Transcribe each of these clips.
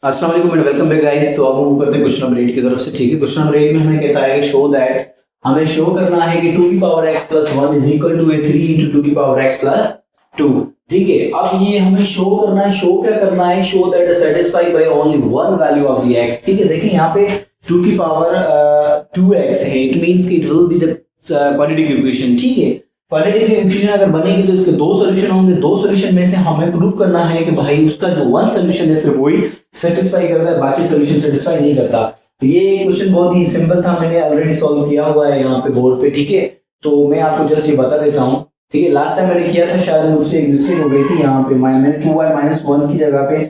अस्सलाम वालेकुम and welcome back guys. तो अब हम करते हैं क्वेश्चन नंबर 8 की तरफ से। ठीक है, क्वेश्चन नंबर 8 में हमें कहता है कि शो दैट, हमें शो करना है कि 2 की power x plus 1 is equal to 3 into 2 की पावर x प्लस 2। ठीक है, अब ये हमें शो करना है। शो क्या करना है? Show that satisfy by only one value of the x। ठीक है, देखिए यहाँ पे 2 की पावर 2x है, इट मींस कि it will be the quadratic equation. ठीक है, क्वाड्रेटिक इक्वेशन अगर बनेगी तो इसके दो सॉल्यूशन होंगे। दो सॉल्यूशन में से हमें प्रूफ करना है कि भाई उसका जो वन सॉल्यूशन है सिर्फ वही सेटिस्फाई करता है, बाकी सॉल्यूशन सेटिस्फाई नहीं करता। ये क्वेश्चन बहुत ही सिंपल था, मैंने ऑलरेडी सॉल्व किया हुआ है यहाँ पे बोर्ड पे। ठीक है, तो मैं आपको जस्ट ये बता देता हूँ। ठीक है, लास्ट टाइम मैंने किया था, शायद मुझसे एक मिस्टेक हो गई थी। यहाँ पे मैंने 2y माइनस 1 की जगह पे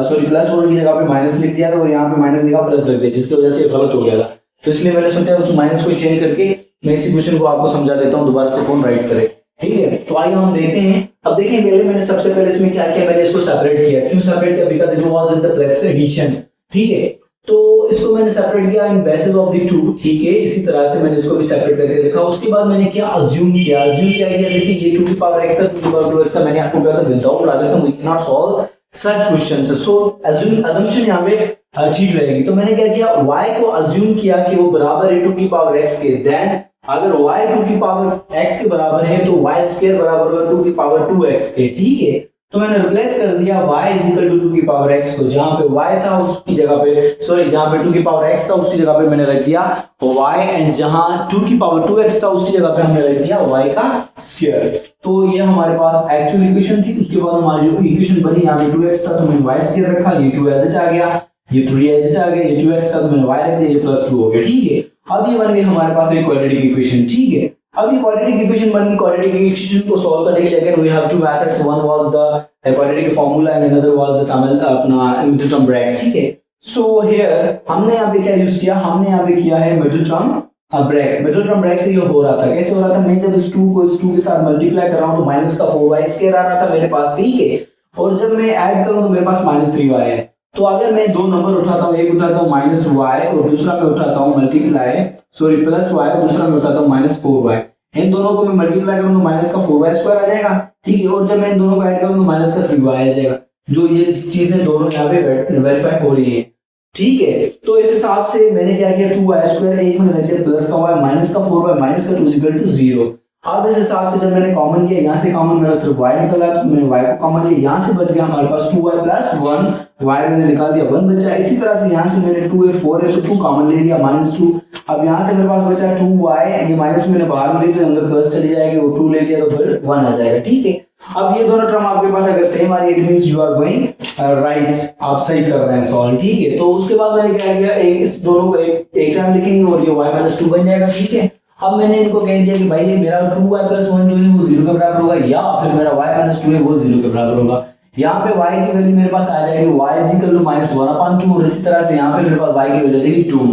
सॉरी प्लस 1 की जगह पे माइनस लिख दिया था और यहाँ पे माइनस लिखा प्लस रख दिया, जिसकी वजह से गलत हो गया था। तो इसलिए मैंने सोचा उस माइनस को चेंज करके मैं इसी क्वेश्चन को आपको समझा देता हूँ, दोबारा से कौन राइट करे। ठीक है, तो आइए हम देखते हैं। अब देखिए पहले मैंने सबसे पहले इसमें क्या किया, मैंने इसको सेपरेट किया। क्यों सेपरेट किया? Because it was in the plus addition. ठीक है, तो इसको मैंने सेपरेट किया इन बेसिस ऑफ द 2। ठीक है, इसी तरह से मैंने इसको भी सेपरेट करके लिखा। उसके बाद मैंने क्या अज्यूम किया। अज्यूम क्या किया? देखिए ये 2 की पावर x था, 2 की पावर 2x था। मैंने आपको कहा था without logarithm we can not solve such questions. So assumption यहां पे ठीक रहेगी। तो मैंने क्या किया, y को अज्यूम किया कि वो बराबर है 2 की पावर x के। देन अगर y 2 की पावर x के बराबर है तो y स्क्वायर बराबर होगा 2 की पावर 2x के। ठीक है, तो मैंने रिप्लेस कर दिया y इज इक्वल टू 2 की पावर x को। जहां पे y था उसकी जगह पे सॉरी जहां पे 2 की पावर x था उसकी जगह पे मैंने रख दिया y, एंड जहां 2 की पावर 2x था उसकी जगह पे हमने रख दिया y का स्क्वायर। तो ये हमारे पास एक्चुअल इक्वेशन थी। उसके बाद हमारी जो इक्वेशन बनी, यहां पे 2x था तो मैंने y स्क्वायर रखा, ये 2 एज इट आ गया, ये 3 एज इट आ गया, ये 2x था तो मैंने y रख दिया, ये प्लस 2 हो गया। ठीक है, अब ये बन गई हमारे पास एक क्वाड्रेटिक इक्वेशन। ठीक है, अब ये क्वाड्रेटिक इक्वेशन बन गई। क्वाड्रेटिक इक्वेशन को सॉल्व करने के लिए again we have two methods. One was the quadratic formula and another was the sum अपना मिडिल टर्म ब्रैकेट। ठीक है, सो हियर हमने यहाँ पे क्या यूज किया, हमने यहाँ पे किया है middle term bracket. Middle term bracket से ये हो रहा था, कैसे हो रहा था? मैं जब इस 2 को इस 2 के साथ मल्टीप्लाई कर रहा हूँ तो माइनस का 4y स्क्वायर आ रहा था मेरे पास। ठीक है, और जब मैं ऐड करूँ तो मेरे पास माइनस 3y है। तो अगर मैं दो नंबर उठाता हूँ, एक उठाता हूँ माइनस वाई और दूसरा मैं उठाता हूँ मल्टीप्लाई सॉरी प्लस वाई और दूसरा मैं उठाता हूँ माइनस 4y, इन दोनों को मैं मल्टीप्लाई करूँ तो माइनस का 4y स्क्वायर आ जाएगा। ठीक है, और जब मैं इन दोनों को ऐड करूँ तो माइनस का 3y आ जाएगा। जो ये चीजें दोनों यहाँ पे वेरीफाई हो रही है। ठीक है, तो इस हिसाब से मैंने क्या किया, 2y स्क्वायर एक मैंने रख दिया प्लस का y माइनस का 4y माइनस का 2 इक्वल टू 0। अब इस हिसाब से जब मैंने कॉमन लिया, यहाँ से कॉमन मेरा सिर्फ y निकला तो मैंने y को कॉमन लिया, यहाँ से बच गया हमारे पास 2y प्लस 1, y मैंने निकाल दिया 1 बचा। इसी तरह से यहाँ से मैंने 2 है 4 है तो 2 कॉमन ले लिया माइनस 2। अब यहाँ से मेरे पास बचा 2y, ये माइनस मैंने बाहर ले लिया तो अंदर प्लस चली जाएगी, वो 2 ले लिया तो फिर 1 आ जाएगा। ठीक है, अब ये दोनों टर्म आपके पास अगर सेम आ रही है it means you are going right, आप सही कर रहे हैं सॉल्व। ठीक है, तो उसके बाद मैंने क्या किया, एक इस दोनों को एक टाइम लिखेंगे और ये y माइनस 2 बन जाएगा। ठीक है, अब मैंने इनको कह दिया कि भाई ये मेरा 2y प्लस 1 जो है वो 0 के बराबर होगा, या फिर मेरा y माइनस 2 है वो 0 के बराबर होगा। यहाँ पे y की वैल्यू मेरे पास आ जाएगी y is equal to minus 1/2 और इसी तरह से यहाँ पे मेरे पास y की वैल्यू आ जाएगी 2।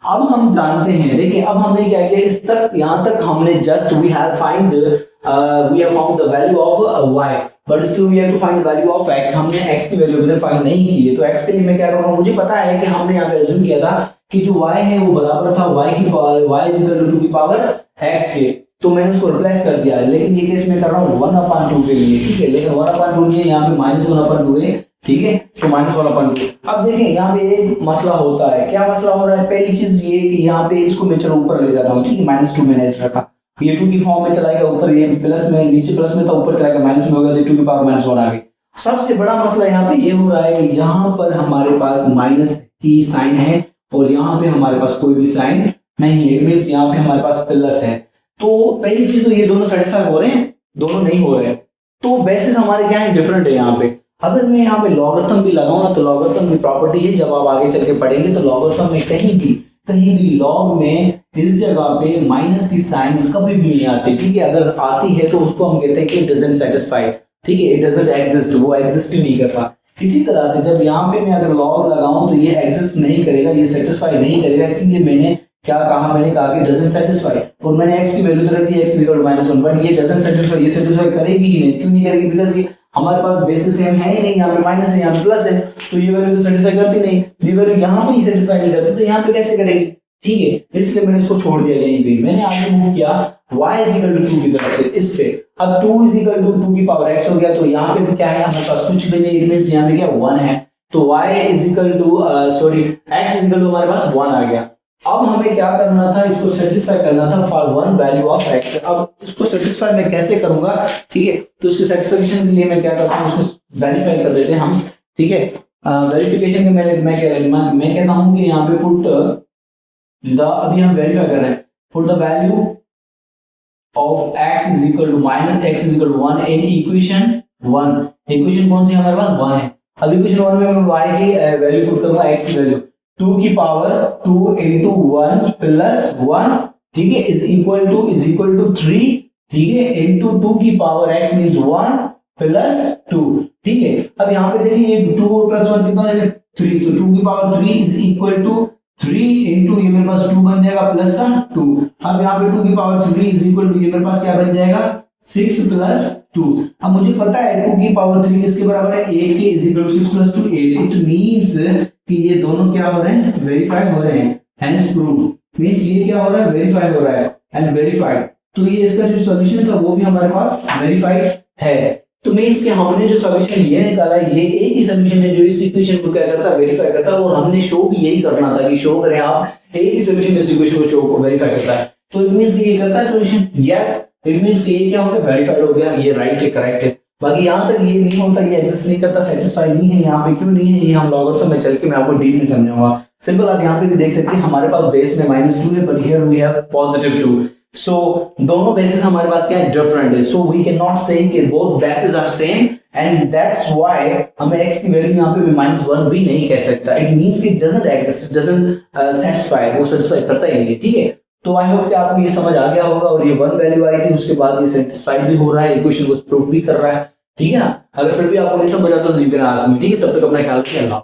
अब हम जानते हैं, देखिए अब हमने क्या किया, इस तक यहाँ तक हमने just we have found the value of y, but still we have to find value of x। हमने x की वैल्यू अभी तक फाइंड नहीं की है, तो x के लिए मैं क्या करूंगा, मुझे पता है कि हमने यहाँ पे अज्यूम किया था कि जो y है वो बराबर था y की y इज इक्वल टू 2 की पावर x के, तो मैंने उसको रिप्लेस कर दिया। लेकिन ये केस में कर रहा हूँ 1/2 के लिए। ठीक है, लेकिन 1/2 नहीं है, यहाँ पे माइनस 1/2 है। ठीक है, तो माइनस 1/2। अब देखें यहाँ पे एक मसला होता है, क्या मसला हो रहा है? पहली चीज ये कि यहाँ पे इसको मैं चलो ऊपर ले जाता हूँ। ठीक है, माइनस 2 मैंने ऐसे रखा, ये 2 की फॉर्म में चलाएगा, ऊपर ये प्लस में, नीचे प्लस में था ऊपर चलाएगा माइनस में होगा, तो 2 की पावर माइनस 1 आ गई। सबसे बड़ा मसला यहाँ पे ये हो रहा है कि यहाँ पर हमारे पास माइनस की साइन है और यहाँ पे हमारे पास कोई भी साइन नहीं है, इट मींस यहाँ पे हमारे पास प्लस है। तो पहली चीज तो ये दोनों सेटिस्फाई हो रहे हैं, दोनों नहीं हो रहे हैं, तो बेसिस हमारे क्या है, डिफरेंट है यहाँ पे। अगर मैं यहाँ पे लॉगरिथम भी लगाऊं ना, तो लॉगरिथम की प्रॉपर्टी है, जब आप आगे चल के पढ़ेंगे तो लॉगरिथम में कहीं भी लॉग में इस जगह पे माइनस की साइन कभी भी नहीं आती। ठीक है, अगर आती है तो उसको हम कहते हैं कि डजंट सेटिस्फाई। ठीक है, इट डजंट एग्जिस्ट, वो एग्जिस्ट ही नहीं करता। इसी तरह से जब यहाँ पे मैं अगर लॉग लगाऊं तो ये एग्जिस्ट नहीं करेगा, ये सेटिस्फाई नहीं करेगा, इसीलिए मैंने क्या कहा, मैंने कहा कि डजंट सेटिस्फाई, और मैंने x की वैल्यू तो रख दी x इक्वल टू -1, बट ये डजंट सेटिस्फाई, ये सेटिस्फाई करेगी ही नहीं। क्यों नहीं करेगी? बिकॉज़ ये हमारे पास बेसिस सेम है ही नहीं, यहाँ पे माइनस है यहाँ पे प्लस है, तो ये वैल्यू तो सेटिस्फाई करती नहीं, ये वैल्यू यहाँ पे ही सेटिस्फाई नहीं करती, तो यहाँ पे कैसे करेगी? ठीक है, इसलिए मैंने इसको छोड़ दिया यहीं पे। मैंने आगे मूव किया y इज इक्वल टू 2 की तरफ से इस पे। अब 2 इज इक्वल टू 2 की पावर x हो गया, तो यहाँ पे भी क्या है, हमारे पास कुछ भी नहीं, इट मींस यहाँ पे क्या 1 है। तो y is equal to sorry x is equal to हमारे पास 1 आ गया। अब हमें क्या करना था, इसको सेटिस्फाई करना था for one value of x। अब इसको सेटिस्फाई मैं कैसे करूंगा, ठीक है, तो इसके सेटिस्फैक्शन के लिए मैं क्या करता हूँ, इसको वेरीफाई कर देते हैं हम, ठीक है। वेरिफिकेशन के मैं कहता हूँ कि यहाँ पे पुट द, अभी हम वेरीफाई कर रहे हैं, put the value of x is equal to minus x is equal to 1 in equation 1। Equation कौन सी हमारे पास 1 है। अब इक्वेशन 1 में मैं y की वैल्यू पुट करूंगा, x की वैल्यू 2 की पावर 2 into 1 प्लस 1, ठीक है, इज इक्वल टू 3, ठीक है, into 2 की पावर x मींस 1 प्लस 2, ठीक है। अब यहाँ पे देखिए ये 2 और प्लस 1 कितना हो जाएगा 3, तो 2 की power 3 is equal to 3 into ये मेरे पास 2 बन जाएगा प्लस का 2। अब यहाँ पे 2 की पावर 3 इज इक्वल टू ये मेरे पास क्या बन जाएगा 6 प्लस 2। अब मुझे पता है 2 की पावर 3 किसके बराबर है, 8 के, is equal to 6 plus 2 8। It means कि ये दोनों क्या हो रहे हैं, वेरीफाई हो रहे हैं, हेंस प्रूव मींस ये क्या हो रहा है, वेरीफाई हो रहा है एंड वेरीफाइड। तो ये इसका जो सॉल्यूशन था वो भी हमारे पास वेरीफाइड है। तो मींस कि हमने जो सॉल्यूशन ये निकाला, ये एक ही सॉल्यूशन है जो इस इक्वेशन को क्या करता है, वेरीफाई करता है। और हमने शो भी यही करना था कि शो करें आप एक ही सॉल्यूशन इस इक्वेशन को शो को वेरीफाई करता है। तो इट मींस ये करता है सॉल्यूशन, यस, इट मींस कि ये क्या हो गया, वेरीफाइड हो गया, ये राइट है, करेक्ट है। बाकी यहाँ तक ये नहीं होता, ये एग्जिस्ट नहीं करता, सेटिस्फाई नहीं है, यहाँ पे क्यों नहीं है ये हम लॉगरिथम में चल के मैं आपको डीप में समझाऊंगा। सिंपल आप यहाँ पे भी देख सकते हैं हमारे पास बेस में -2 है, बट हियर वी हैव +2। सो दोनों बेसिस हमारे पास क्या है, डिफरेंट है। So we can not say कि both bases are same and that's why हमें x की वैल्यू यहाँ पे -1 भी नहीं कह सकता। इट मींस कि डजंट एग्जिस्ट, डजंट सेटिस्फाई, वो सेटिस्फाई करता ही नहीं, ठीक है। तो आई होप कि आपको ये समझ आ गया होगा। और ये 1 वैल्यू आई थी, उसके बाद ये सेटिस्फाई भी हो रहा है, इक्वेशन को प्रूव भी कर रहा है, ठीक है ना। अगर फिर भी आपको नहीं समझ आता तो यू कैन आस्क मी, ठीक है। तब तक अपना ख्याल रखिए, अल्लाह।